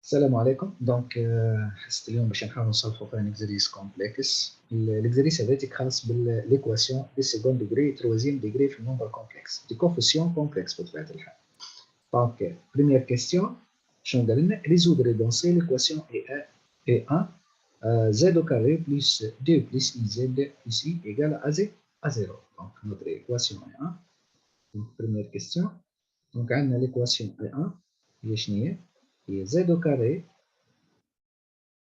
السلام عليكم. دونك حصة اليوم باش نحاولوا نصلحوا فيها اكزرسيس كومبلكس. الاكزرسيس هذاتك خاص بالليكواسيون دي سيكوند ديغري تروازيام ديغري في النمبر كومبلكس دي كوفيسيون كومبلكس بطبيعة الحال. دونك بريمير كيستيون شنو قال لنا؟ ريزودر دونسي ليكواسيون اي 1 زد au carré plus 2 plus iz plus i égale à 0. Donc notre équation est 1. Donc première question. Donc عندنا l'équation est 1 هي شنو هي z au carré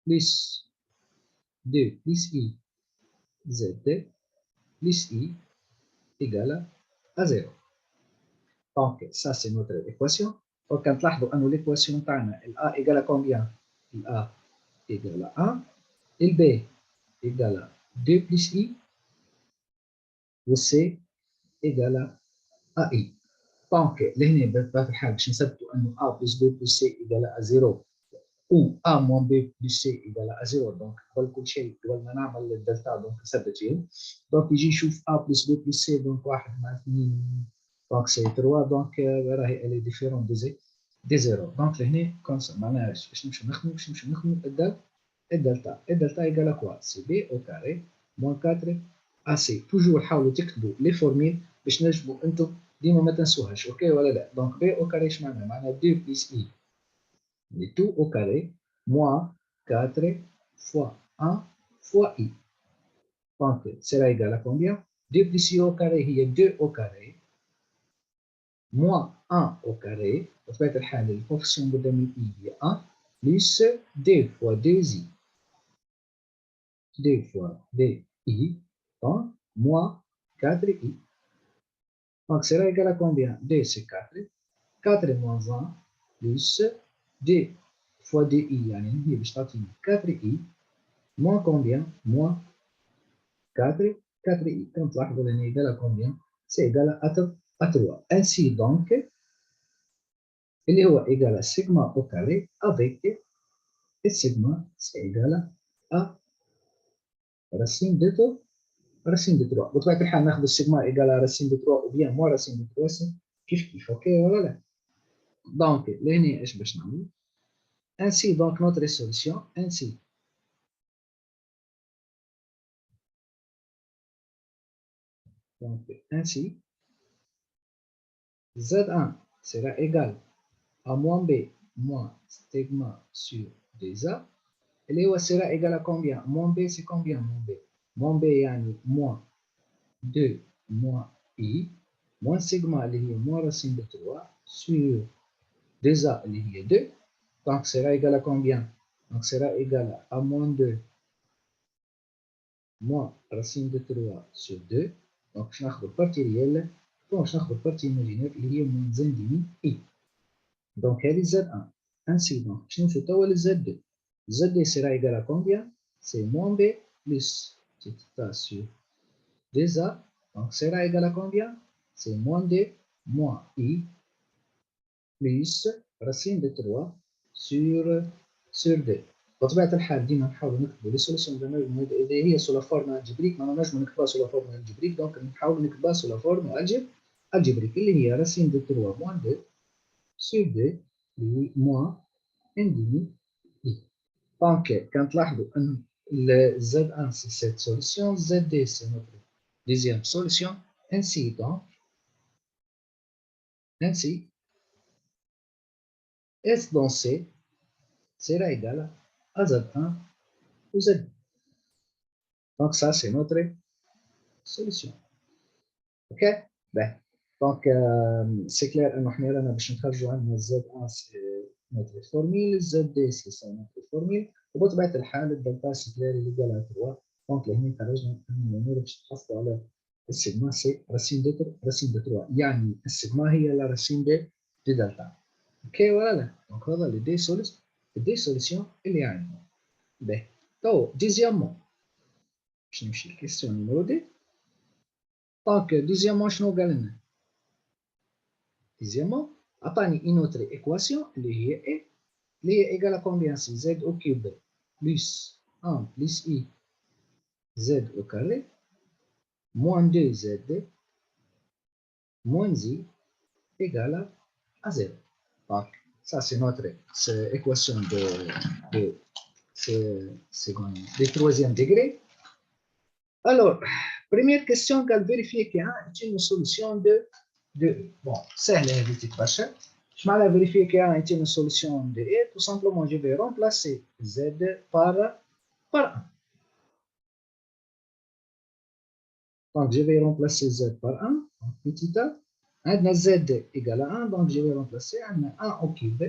plus 2 plus i z plus i égale à 0. Donc ça c'est notre équation. Donc quand تلاحظوا أن l'équation تاعنا a égale à combien? a égale à 1 et b égale à 2 plus i و c égale à i. Donc لهنا بطبيعة الحال باش نثبتوا أنه a plus 2 plus c égale à 0 ou a moins b plus c égale à 0. donc قبل كل شيء قبل ما نعمل الدلتا دونك نثبت فيهم. دونك يجي يشوف a plus b plus c دونك 1 مع 2 دونك سي 3 دونك راهي الي ديفيرون دي 0. دونك لهنا معناها باش نمشيو نخدموا الدلتا ايكال كوا سي بي او كاري موان 4 ا سي. توجور حاولوا تكتبوا لي فورميل باش نجموا انتم ديما ما تنسوهاش. اوكي ولا لا؟ دونك بي او كاري اش معناها 2 بلس اي le tout au carré, moins 4 fois 1 fois i. Donc, cela égale à combien? 2 plus i au carré, il y a 2 au carré, moins 1 au carré, au fait, le coefficient de i est 1, plus 2 fois 2i. 2 fois 2i, donc, moins 4i. Donc, cela égale à combien? 2 c'est 4, 4 moins 1, plus 2 fois 2i, يعني هي باش تعطيني 4i, moins combien? Moins 4, 4i. Comme تلاحظوا لأن égal à combien? C'est égal à 3. Ainsi donc, اللي هو égal à sigma au carré avec sigma c'est égal à racine de 3. بطبيعة الحال ناخذ السيجما égal à racine de 3 ou bien moins racine de 3 كيف اوكي ولا لا؟ دونك لهنا ايش باش نعمل؟ Ainsi donc notre solution ainsi. Donc ainsi Z1 sera égal à moins b moins sigma sur 2a. اللي هو sera égal à combien? Moins b c'est combien moins b? Moins b يعني moins 2 moins i moins sigma اللي هي moins racine de 3 sur 2a اللي هي 2. Donc sera égal à combien? Donc sera égal à moins 2 moins racine de 3 sur 2. Donc باش ناخذ البارتي ريال باش ناخذ البارتي imaginaire اللي هي moins 1 demi i. Donc هذه Z1. Ainsi donc باش نمشيو توا لZ2. Z2 sera égal à combien? C'est moins b plus petit a sur 2a. Donc sera égal à combien? C'est moins 2 moins i plus racine de 3 sur 2. بطبيعة الحال ديما نحاولوا نكتبوا لي سوليسيون إذا هي سولا فورم الجبريك ما نجمو نكتبها سولا فورم الجبريك. دونك نحاولوا نكتبها سولا فورم الجبريك اللي هي racine de 3 moins 2 sur 2 moins 1 demi i. Donc quand تلاحظوا أن Z1 c'est cette solution, Z2 c'est notre deuxième solution. Ainsi donc, ainsi S dans C sera égal à Z1 ou Z2. Donc ça c'est notre solution. Ok? Ben, donc c'est clair انه احنا رانا باش نخرجوا عندنا Z1 c'est notre formule, Z2 c'est notre formule. وبطبيعة الحال الدلتا سي كلير اللي قالها 3. دونك لهنا خرجنا انه باش نحصلوا على السيجما سي راسين دو 3. يعني السيجما هي لا راسين دي دلتا. اوكي ولا لا؟ دونك هذا لي دي سوليسيون اللي عندنا. باهي تو ديزيامون باش نمشي لكيستيون نيميرو دي. دونك ديزيامون شنو قال لنا؟ ديزيامون عطاني اون اوتر ايكواسيون اللي هي اي اللي هي ايكال ا كومبيان سي زد او كيوب بلس 1 بلس اي زد او كاري moins 2z moins i égale à 0. Donc, Ça, c'est notre équation de troisième degré. Alors, première question qu'elle vérifie qu'il y a une solution de bon, celle est petite vache. Je vais vérifier qu'il y a une solution de E. Tout simplement, je vais remplacer Z par 1. Donc, je vais remplacer Z par 1. Donc, petit a. On Z égale à 1. Donc, je vais remplacer 1 au cube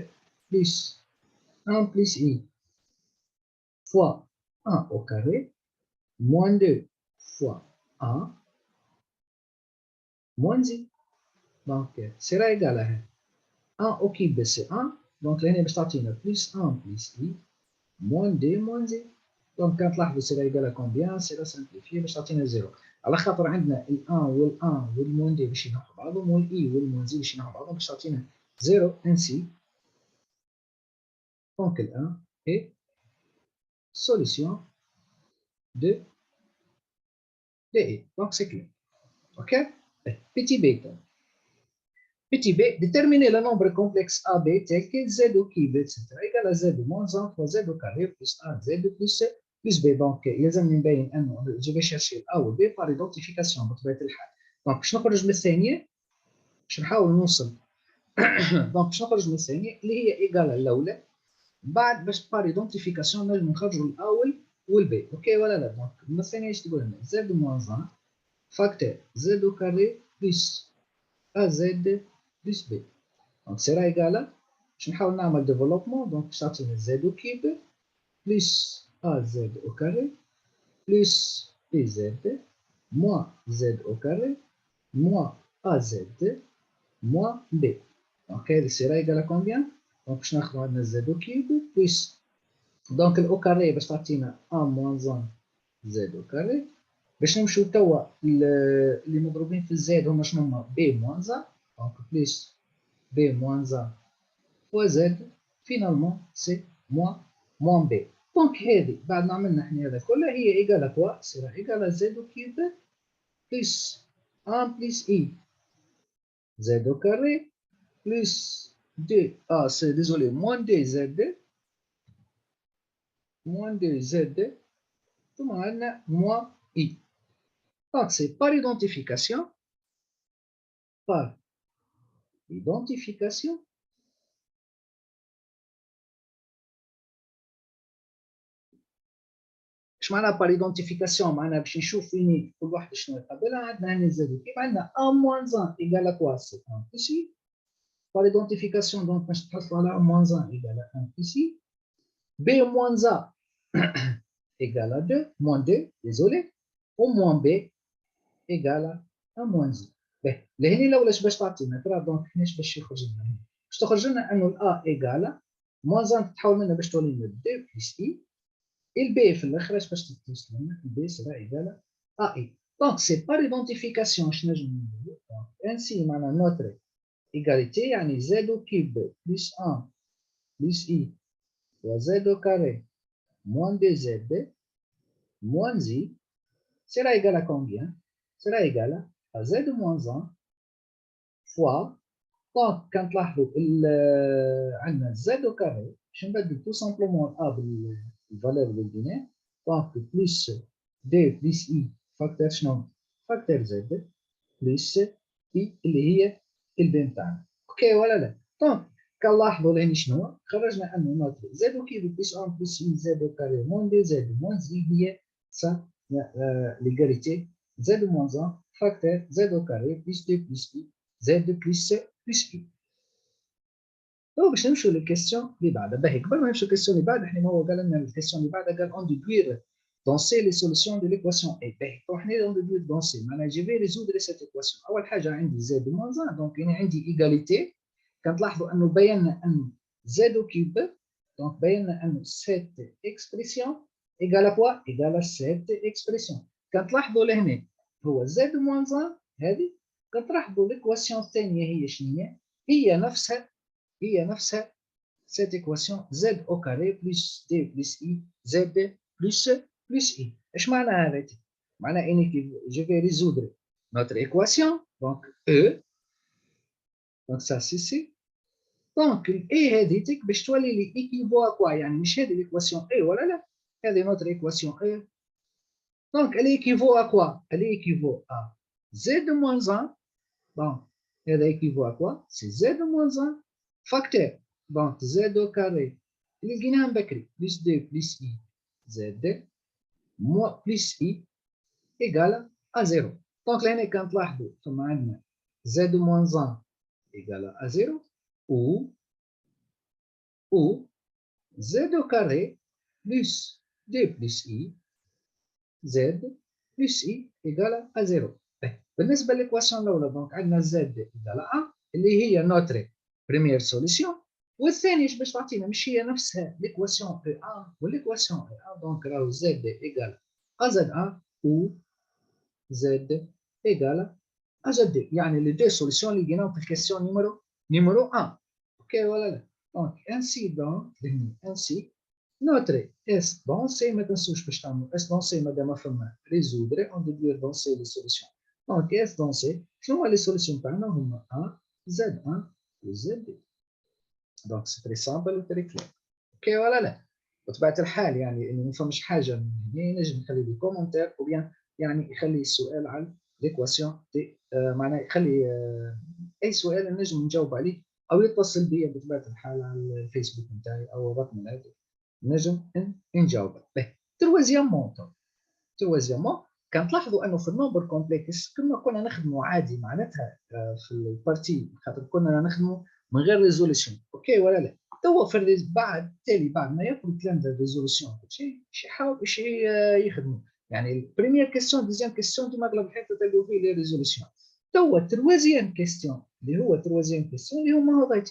plus 1 plus I fois 1 au carré moins 2 fois 1 moins I. Donc, sera égal à 1 au cube, c'est 1. Donc, là, on va plus 1 plus I moins 2 moins I. Donc, quand la sera égal à combien? C'est simplifié, باش تعطينا 0. على خاطر عندنا ال 1 وال 1 وال moins 2 باش ينحوا بعضهم وال I وال moins I باش ينحوا بعضهم باش تعطينا 0 ainsi. Donc, le 1 est solution de E. Donc, c'est clair. OK? Petit b. Petit b, déterminer le nombre complexe AB tel que Z au cube, etc. égale à Z moins 1 fois Z au carré plus AZ plus B. Donc, je vais chercher A ou B par identification بطبيعة الحال. Donc, باش نخرج من الثانية باش نحاول نوصل دونك باش نخرج من الثانية اللي هي إيجال الأولى بعد باش بار ايدونتيفيكاسيون نجم نخرجوا الأول والبي. أوكي ولا لا؟ دونك من الثانية ايش تقول لنا؟ Z moins 1 فاكتور Z au carré plus AZ plus B. Donc, c'est égal. Je vais faire développement. Donc, ça c'est Z au cube plus AZ au carré plus PZ moins Z au carré moins AZ moins B. Donc, c'est égal à combien? Donc, je vais faire Z au cube plus. Donc, au carré, je vais faire 1 moins 1 Z au carré. باش نمشيو توا اللي مضروبين في الزائد هما شنو هما B moins 1. Donc, plus B moins 1 fois Z, finalement, c'est moins B. Donc, هذه بعد ما عملنا احنا هذا كله هي إيجال à quoi? سera égal à Z au cube plus 1 plus I Z au carré plus 2, c'est désolé, moins 2Z, moins 2Z, ثم عندنا moins I. Donc, c'est par identification, اش معناها بار ايدونتيفيكاسيون؟ معناها باش نشوف وين كل واحد شنو يقابلها. عندنا هنا زاد كيف عندنا 1 موان 1 ايكال ا كوا سي 1 بلس بار ايدونتيفيكاسيون دونك باش تحصلوا على 1 موان 1 ايكال ا 1 بلس بي موان 1 ايكال ا 2 موان 2 ديزولي و موان بي ايكال ا 1 موان 2. باهي لهنا الاول باش تعطينا ترى دونك هنا باش يخرج لنا هنا باش تخرج لنا انه ا ايكال موان 1 تحول منها باش تولي لنا 2 بلس اي. Et le B, le B sera égal à I. Donc, c'est par identification. Ainsi, notre égalité, Z au cube plus 1 plus I fois Z au carré moins 2Z moins I sera égal à combien? Sera égal à Z moins 1 fois. Donc, quand on a Z au carré, je vais tout simplement A valeur de binaire. Donc, plus D plus I facteur شنو؟ facteur Z plus I اللي هي البي بتاعنا. اوكي ولا لا؟ دونك كنلاحظوا لهنا شنو؟ خرجنا انه نوتر Z au cube plus 1 plus I Z au carré moins 2Z moins I هي ça l'égalité Z moins 1 facteur Z au carré plus 2 plus I Z plus I. باش نمشوا للكيستيون اللي بعدها. باهي قبل ما نمشوا للكيستيون اللي بعدها احنا هو قال لنا الكيستيون اللي بعدها قال اون ديدوير دونسي لي سوليسيون دو ليكواسيون اي. باهي حنا اون ديدوير دونسي معناها جي في ريزودر سيت ايكواسيون. اول حاجه عندي زد موان 1 دونك هنا عندي ايغاليتي. كنلاحظوا انه بينا انه زد او كيوب دونك بينا انه سيت اكسبريسيون ايغال كوا ايغال سيت اكسبريسيون. كتلاحظوا لهنا هو زد موان 1 هذه. كتلاحظوا ليكواسيون الثانيه هي شنو هي نفسها cette équation z au carré plus d plus i z plus i. ايش معنى هذا؟ معنى اني je vais résoudre notre équation donc e donc ça c'est c دونك الاي هذيتك باش تولي لي ايكيفو كوا، يعني مش هذه ليكواسيون اي ولا لا، هذه نوتر ايكواسيون اي. دونك elle équivaut à quoi? Elle équivaut à z de moins 1. Donc, elle équivaut à quoi? C'est z de moins 1 facteur. Donc, z au carré. اللي لقيناها من بكري plus 2 plus i z moins plus i égale à 0. Donc, لهنا كنلاحظوا ثم عندنا z de moins 1 égale à 0 ou z au carré plus 2 plus i z plus i égale à 0. بالنسبه للايكواسيون الاولى دونك عندنا زد ايكال 1 اللي هي نوتري بريمير سوليسيون، والثانيه باش تعطينا مش هي نفسها ليكواسيون اي 1 والايكواسيون اي 1. دونك راهو زد ايكال ا زد 1 و زد ايكال ا زد 2، يعني لي دو سوليسيون اللي لقيناهم في الكيسيون نيميرو 1. اوكي ولا لا؟ دونك انسي notre S dansé, ما تنسوش باش تعملوا S dansé مادام فما résoudre on déduire danser les solutions. Donc S dansé شنو هما لي سوليسيون تاعنا؟ هما 1 Z1 و Z2. دونك سي تري سامبل و تري كلير. اوكي ولا لا؟ بطبيعة الحال يعني انه ما فماش حاجة من هنا ينجم يخلي لي كومنتير او بيان يعني يخلي السؤال على ليكواسيون دي معناها يخلي اي سؤال نجم نجاوب عليه او يتصل بيا بطبيعة الحال على الفيسبوك نتاعي او الرقم الهاتف نجم نجاوب به. تروازيامون كنلاحظوا انه في النومبر كومبلكس كنا نخدموا عادي معناتها في البارتي خاطر كنا نخدموا من غير ريزوليسيون. اوكي ولا لا؟ توا في بعد تالي بعد ما ياخذ الكلام ده ريزوليسيون باش يحاول باش يخدموا يعني البريمير كيستيون دوزيام كيستيون ديما اغلب الحاجات تلقاو فيه لي ريزوليسيون. توا التروازيام كيستيون اللي هو التروازيام كيستيون اللي هما هذايت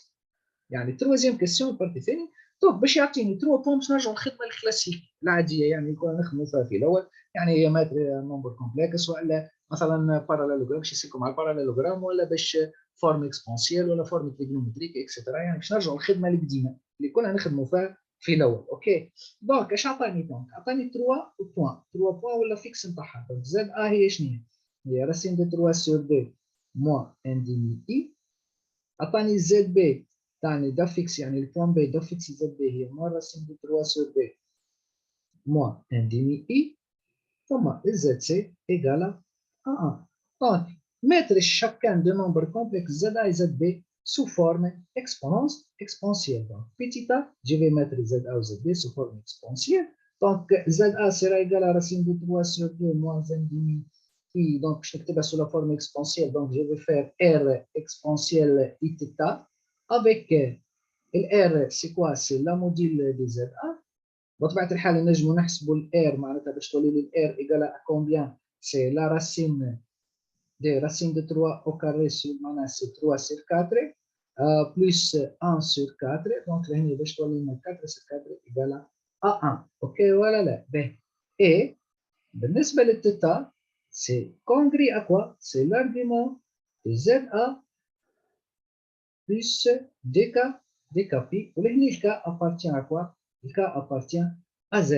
يعني التروازيام كيستيون البارتي الثاني. دونك باش يعطيني 3 بوم باش نرجعوا للخدمه الكلاسيك العاديه يعني كنا نخدموا فيها في الاول يعني هي ماتري نومبر كومبلكس ولا مثلا باراليلوجرام باش يسيكم على الباراليلوجرام ولا باش فورم اكسبونسيال ولا فورم تريجنومتريك اكسترا يعني باش نرجعوا للخدمه القديمه اللي كنا نخدموا فيها في الاول. اوكي دونك اش عطاني؟ دونك عطاني 3 بوان ولا فيكس نتاعها. دونك زد ا هي شنو هي راسين دو 3 سور 2 موان ان ديمي اي. عطاني زد بي تعني دا فيكس يعني البوان بي دا فيكس زد بي هي موان راسين دو 3 سور بي موان ان ديمي اي ثم زد سي ايكال ا 1. دونك mettre chacun de nombre complexe z a et z b sous forme exponentielle. Donc petit a, je vais mettre z a ou z b sous forme exponentielle. Donc z a sera égal à racine de 3 sur 2 moins 1 demi i. Donc je vais sous la forme exponentielle. Donc je vais faire r exponentielle i theta avec le r, c'est quoi? C'est la module de z a. بطبيعة الحال نجمو نحسبوا الار معناتها باش تولي لي الار ايكال ا كومبيان سي لا راسين دو 3 او كاري سور معناها سي 3 سور 4 بلس 1 سور 4. دونك لهنا باش تولي لنا 4 سور 4 ايكال ا 1. اوكي ولا لا؟ باهي. اي بالنسبة للتيتا سي كونغري ا كوا؟ سي لارغيومون دو زد ا بلس دي كا بي ولهنا الكا ابارتيان ا كوا؟ Le cas appartient à Z.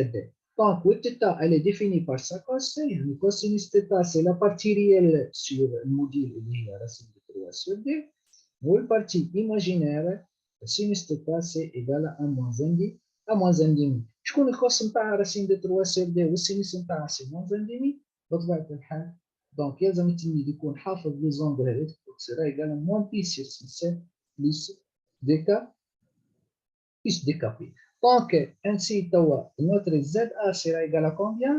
Donc, oui, θ, elle est définie par sa cos. Le cosinus θ, c'est la partie réelle sur le module de la racine de 3 sur 2. Ou la partie imaginaire, le sinus θ, c'est égal à 1 moins 1 demi. À moins 1 demi. Je connais le cos de la racine de 3 sur 2 ou le sinus θ, c'est moins 1 demi. Donc, il y a un petit peu de حافظ les angles هذيك sera égal à moins pi sur 6 plus dk plus dkp. Donc, ainsi, notre ZA sera égal à combien?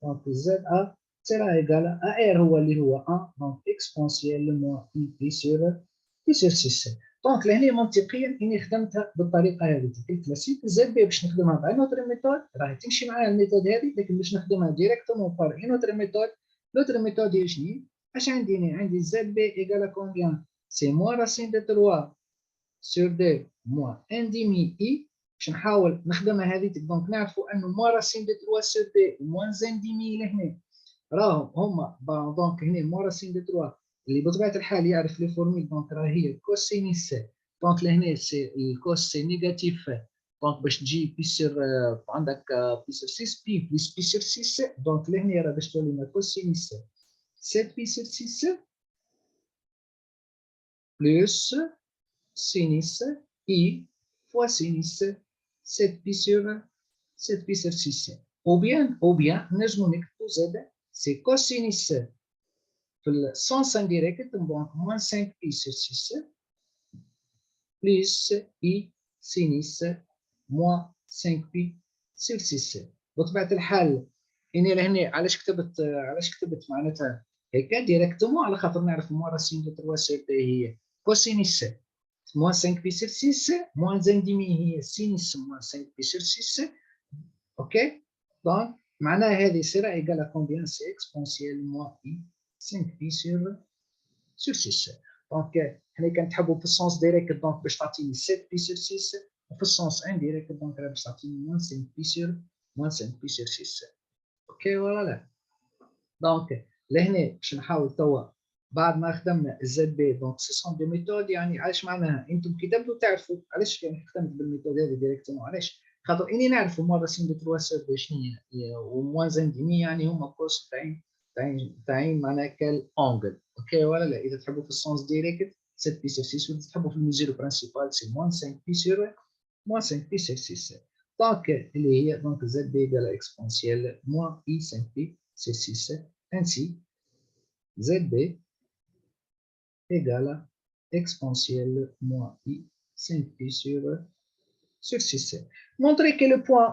Donc, ZA sera égal à R ou 1, donc exponentielle moins I sur 6. Donc, لهنا منطقيا اني خدمتها بالطريقه هذه الكلاسيك. زد بي باش نخدمها بأي نوتر ميثود راهي تمشي معايا الميثود هذه، لكن باش نخدمها ديريكتومون بار اي نوتر ميثود. نوتر ميثود هي شنو؟ اش عندي زد بي ايكال ا كومبيان؟ سي موان راسين دو 3 سور 2 موان ان ديمي اي. باش نحاول نخدمها هذه. دونك نعرفوا انه موان راسين دو 3 سور 2 موان زين ديمي لهنا راهم هما دونك هنا موان راسين دو 3 اللي بطبيعه الحال يعرف لي فورميل. دونك راه هي كوسينيس. دونك لهنا سي الكوس سي نيجاتيف. دونك باش تجي بي سور عندك بي سور 6 بي بلس بي سور 6. دونك لهنا راه باش تولي لنا كوسينيس 7 بي سور 6 بلس سينيس I fois sinus 7 pi sur 7 pi sur 6. Ou bien نجمو نكتبو زاد سي كوسينيس في السونس انديريكت دونك موان 5 بي sur 6 بلس اي سينيس موان 5 بي sur 6. بطبيعة الحال اني لهنا علاش كتبت معناتها هكا ديريكتومون على خاطر نعرف موان راسين دو 3 سي هي كوسينيس موان 5 بي sur 6 موان زان ديمي هي سينيس موان 5 بي sur 6. اوكي دونك معناها هذه سيرة ايكال ا كومبيان سي اكسبونسيال موان اي 5 بي sur 6. دونك حنا كنتحبوا في السونس ديريكت دونك باش تعطيني 7 بي sur 6 وفي السونس انديريكت دونك باش تعطيني موان 5 بي sur 6. اوكي ولا لا؟ دونك لهنا باش نحاول توا بعد ما خدمنا الزد بي دونك سي سون دي ميثود. يعني علاش معناها انتم كي تبدو تعرفوا علاش يعني خدمت بالميثود هذه ديريكتومون. علاش؟ خاطر اني نعرف هما راسين دو 3 سور شنو هي وموان زان ديمي يعني هما كورس تاعين معناها كال اونجل. اوكي ولا لا؟ اذا تحبوا في السونس ديريكت 7 بي سور 6 واذا تحبوا في الميزيرو برانسيبال سي موان 5 بي سور 6. دونك اللي هي دونك زد بي ايكال اكسبونسيال موان اي 5 بي سور 6. Ainsi, ZB égale à exponentielle moins I 5pi sur 6. Montrer que le point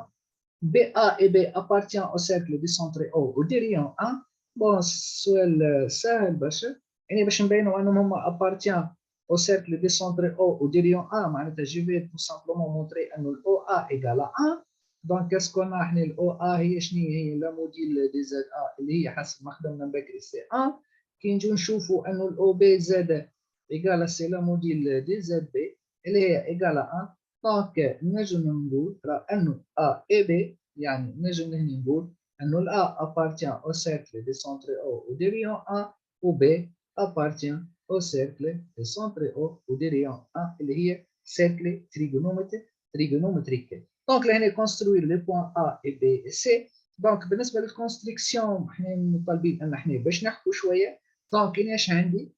BA et B appartient au cercle décentré O au dirigeant 1. Bon, السؤال سهل باش يعني باش نبينوا انهم هما appartient au cercle décentré O au dirigeant 1 معناتها je vais tout simplement montrer ان ال OA égale à 1. دونك كاسكو احنا الاو ا هي شنو هي لا موديل دي زد ا اللي هي حسب ما خدمنا بكري سي ا. كي نجو نشوفوا انه الاو بي زاد ايكالا سي لا موديل دي زد بي اللي هي ايكالا 1. دونك نجم نقول راه انه ا اي بي يعني نجم هنا نقول انه الا ابارتيان او سيركل دي سونتري او وديريون ا و بي ابارتيان او سيركل دي سونتري او وديريون ا اللي هي سيركل تريغونومتريك. دونك لهنا كونستروير لي بوان ا اي بي اي سي. دونك بالنسبه للكونستركسيون حنا مطالبين ان حنا باش نحكوا شويه. دونك كاين اش عندي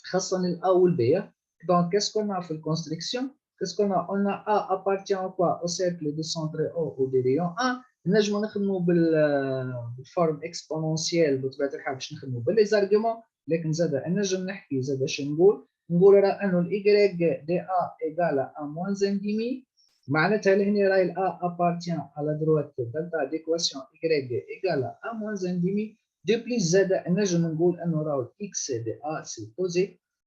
خاصه الا والبي. دونك كاسكو قلنا في الكونستركسيون كاسكو قلنا ا ابارتيان كوا او سيركل دو سونتري او او دي ريون 1. نجمو نخدموا بالفورم اكسبونونسيال بطبيعه الحال باش نخدموا باللي زارغيومون. لكن زاد نجم نحكي زاد اش نقول راه انه الايكغيك دي ا ايكال ا موان ان ديمي معناتها لهنا راهي الأ appartient à la droite دلتا d'équation y égale à moins 1 demi. De plus زاد نجم نقول أنه راهو الإكس دي أ سي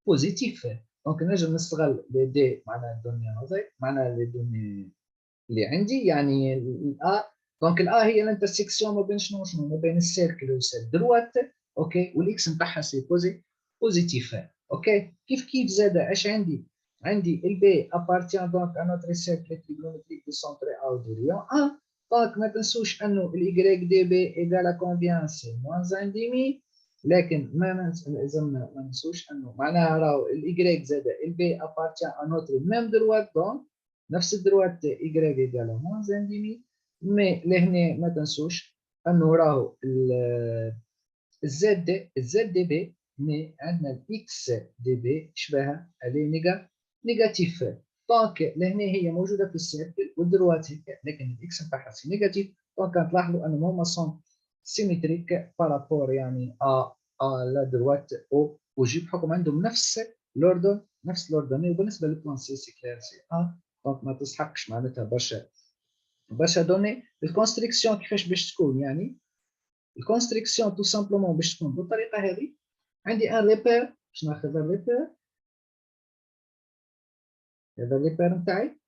بوزيتيف. دونك نجم نستغل لي دي معناها الدوني هذي معناها لي دوني اللي عندي يعني الأ. دونك الأ هي الانترسيكسيون ما بين شنو ما بين السيركل وسا دروات. أوكي والإكس نتاعها سي بوزيتيف. أوكي كيف زاد اش عندي البي appartient donc à notre cercle trigonométrique du centre A du rayon 1. دونك ما تنسوش انه الاي دي بي ايكال ا كومبيان سي موان 1 ديمي. لكن ما ننسوش انه معناها راهو الاي زاد البي appartient à notre même droite دونك نفس الدروات اي ايكال موان 1 ديمي. مي لهنا ما تنسوش انه راهو الزد دي بي مي عندنا الاكس دي بي شبهها اللي نيجاتيف. دونك لهنا هي موجوده في السيركل والدروات هكا لكن الاكس نتاعها سي نيجاتيف. دونك كنلاحظوا انهم هما سون سيمتريك بارابور يعني لا دروات او وجي بحكم عندهم نفس لوردوني. وبالنسبه للبلان سي سي كلير سي دونك ما تسحقش معناتها برشا دوني. الكونستريكسيون كيفاش باش تكون يعني الكونستريكسيون تو سامبلومون باش تكون بالطريقه هذه. عندي ان ريبير باش ناخذ الريبير هذا الريبير نتاعي.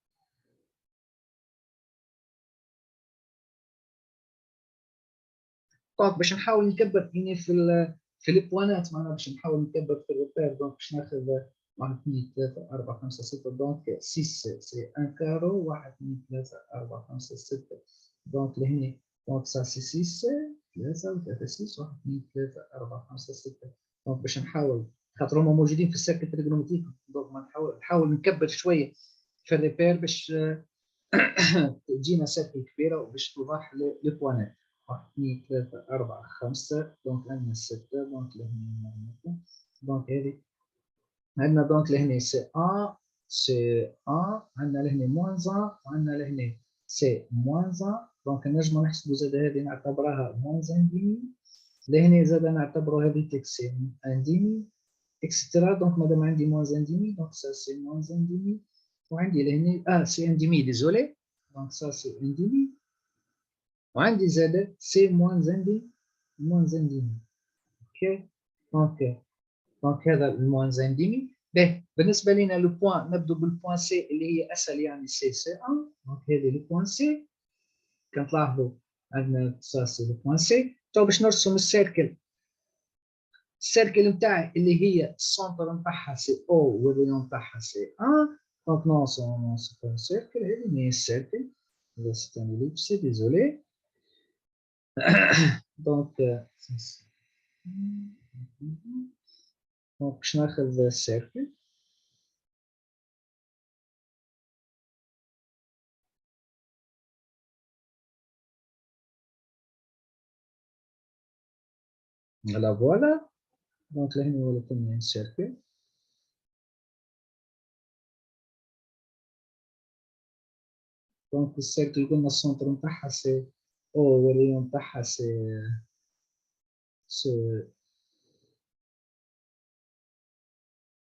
دونك باش نحاول نكبر اني في البوانات معناها باش نحاول نكبر في الريبير. دونك باش ناخذ 1 2 3 4 5 6 دونك 6 سي ان كارو 1 2 3 4 5 6 دونك لهنا دونك سا سي 6 3 و 6 1 2 3 4 5 6. دونك باش نحاول خاطر هما موجودين في السيركل تريغونومتريك دونك ما نحاول نكبر شويه في الريبير باش تجينا سيركل كبيره وباش توضح لي بوانات 1 2 3 4 5 دونك عندنا 6 دونك لهنا دونك هذه عندنا دونك لهنا سي 1 سي 1 عندنا لهنا موان 1 وعندنا لهنا سي موان 1 دونك نجمو نحسبو زاد هذه نعتبرها موان 1 ديمي لهنا زاد نعتبرو هذه تيك سي 1 ديمي اكسترا دونك مادام عندي موان 1 ديمي دونك سا سي موان 1 ديمي وعندي لهنا سي 1 ديمي ديزولي دونك سا سي 1 ديمي وعندي زاد سي موان 1 ديمي موان 1 ديمي اوكي دونك هذا الموان 1 ديمي. باهي بالنسبه لنا لو بوان نبدو بالبوان سي اللي هي اسهل يعني سي 1 دونك هذه لو بوان سي كنلاحظوا عندنا سا سي لو بوان سي. تو باش نرسم السيركل نتاعي اللي هي السونتر نتاعها سي او والريون نتاعها سي 1 دونك نون سي با سيركل هذه مي سيركل هذا سي ان اليبس ديزولي دونك باش ناخذ السيركل لا فوالا دونك لهنا ولات لنا السيركل دونك السيركل قلنا السونتر نتاعها سي او والريون نتاعها سي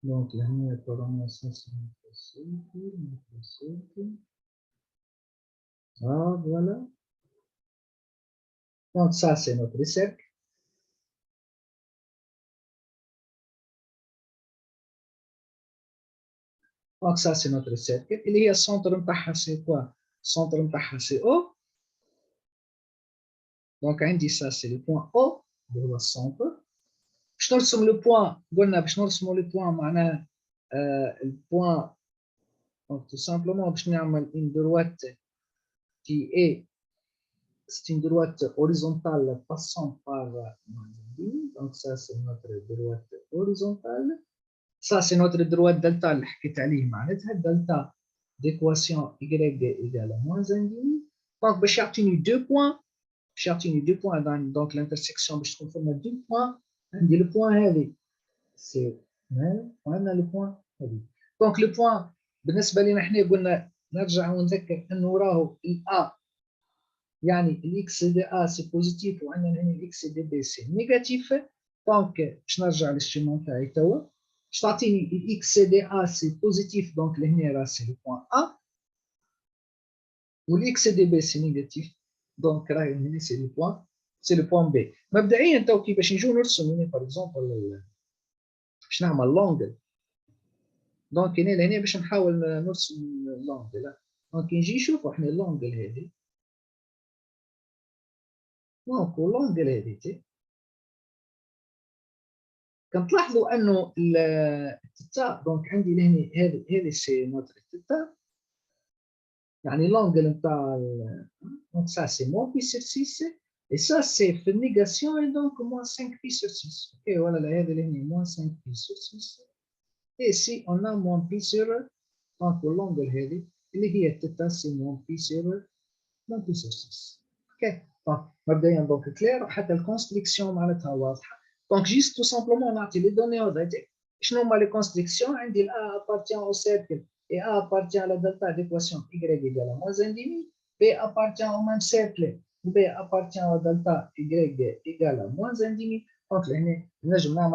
دونك لهنا طالما سيركل voilà. Donc ça c'est notre cercle. Donc ça c'est notre cercle. اللي هي السنتر نتاعها سي كوا؟ السنتر نتاعها سي او. دونك عندي ça c'est le point O اللي هو السنتر. باش نرسم لو بوان قلنا باش نرسموا لو بوان معناها البوان دونك tout simplement باش نعمل une droite qui est c'est une droite horizontale passant par donc ça c'est notre droite horizontale. Ça c'est notre droite delta اللي حكيت عليه معناتها delta d'équation y égale à moins 1 demi. Donc باش يعطيني 2 points باش يعطيني 2 points donc l'intersection باش تكون فما 2 points عندي le point هذه سي وعندنا le point هذه. donc le point بالنسبه لنا احنا قلنا نرجع ونذكر انه راهو الA يعني الاكس دي ا سي بوزيتيف وعندنا هنا الاكس دي بي سي نيجاتيف. دونك باش نرجع للسكيما تاعي توا باش تعطيني الاكس دي ا سي بوزيتيف دونك لهنا راه سي لو بوان ا والاكس دي بي سي نيجاتيف دونك راهي هنا سي لو بوان بي. مبدئيا تو كي باش نجيو نرسم هنا باغ اكزومبل باش نعمل لونجل دونك هنا لهنا باش نحاول نرسم لونجل دونك نجي نشوفوا احنا اللونجل هذه دونك اللونجل هذه كنتلاحظوا انه التتا دونك عندي لهنا هذه سي نوتر التتا يعني لونجل نتاع دونك سا سي مون بي سور 6 اي سا سي في النيغاسيون دونك موان 5 بي سور 6 اوكي ولا لا هذه لهنا موان 5 بي سور 6 اي سي اون ا موان بي سور دونك اللونجل هذه اللي هي التتا سي موان بي سور 6 اوكي دونك مبدئيا دونك كلير حتى الكونستريكسيون معناتها واضحه. Donc, juste tout simplement, on a les données automatiques. Je nomme les constructions, on dit A appartient au cercle et A appartient à la delta d'équation y égale à moins 1 demi, B appartient au même cercle, B appartient à la delta y égale à moins 1 demi. Donc, là, je vais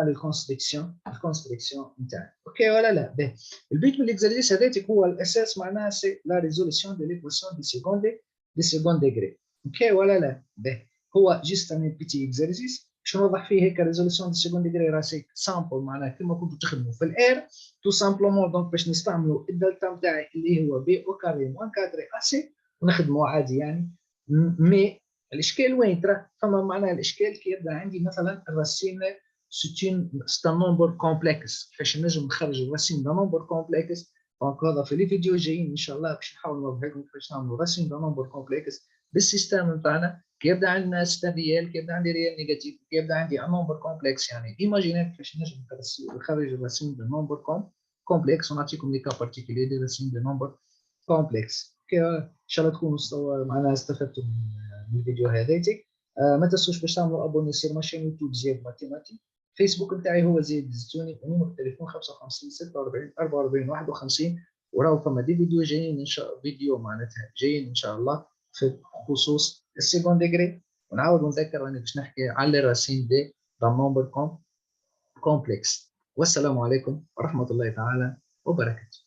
الكونستريكسيون نتاعي. اوكي ولا لا؟ باهي. البيت من الاكزرسيس هذاك هو الاساس معناها سي لا ريزوليسيون دو ليكواسيون دي سيكوند ديغري. اوكي ولا لا؟ باهي. هو جيست ان بيتي اكزرسيس باش نوضح فيه هيك ريزوليسيون دي سيكوند ديغري راه سي سامبل معناها كيما كنتو تخدموا في الار تو سامبلومون دونك باش نستعملوا الدلتا نتاعي اللي هو بي او كاري موان كادري اسي ونخدموا عادي يعني. مي الاشكال وين ترى؟ فما معناها الاشكال كي يبدا عندي مثلا الراسين سيتين نومبر كومبلكس كيفاش نجم نخرج الراسين دو نومبر كومبلكس. دونك هذا في لي فيديو جايين ان شاء الله باش نحاول نوضح لكم كيفاش نعملوا راسين دو نومبر كومبلكس بالسيستم نتاعنا. كي يبدا عندنا ستان ريال كي يبدا عندي ريال نيجاتيف كي يبدا عندي ان نومبر كومبلكس يعني ايماجيني كيفاش نجم نخرج الراسين دو نومبر كومبلكس ونعطيكم لي كا بارتيكولي دي راسين دو نومبر كومبلكس. ان شاء الله تكونوا معنا استفدتوا من الفيديو هذاتي. ما تنسوش باش تعملوا ابوني سير ماشين يوتيوب زياد ماتيماتيك. فيسبوك نتاعي هو زياد الزتوني ونيمو التليفون 55 46 44 51. وراهو فما دي فيديو جايين ان شاء فيديو معناتها جايين ان شاء الله في خصوص السيكون ديجري. ونعاود نذكر راني باش نحكي على لي راسين دي دان نومبر كومبلكس. والسلام عليكم ورحمه الله تعالى وبركاته.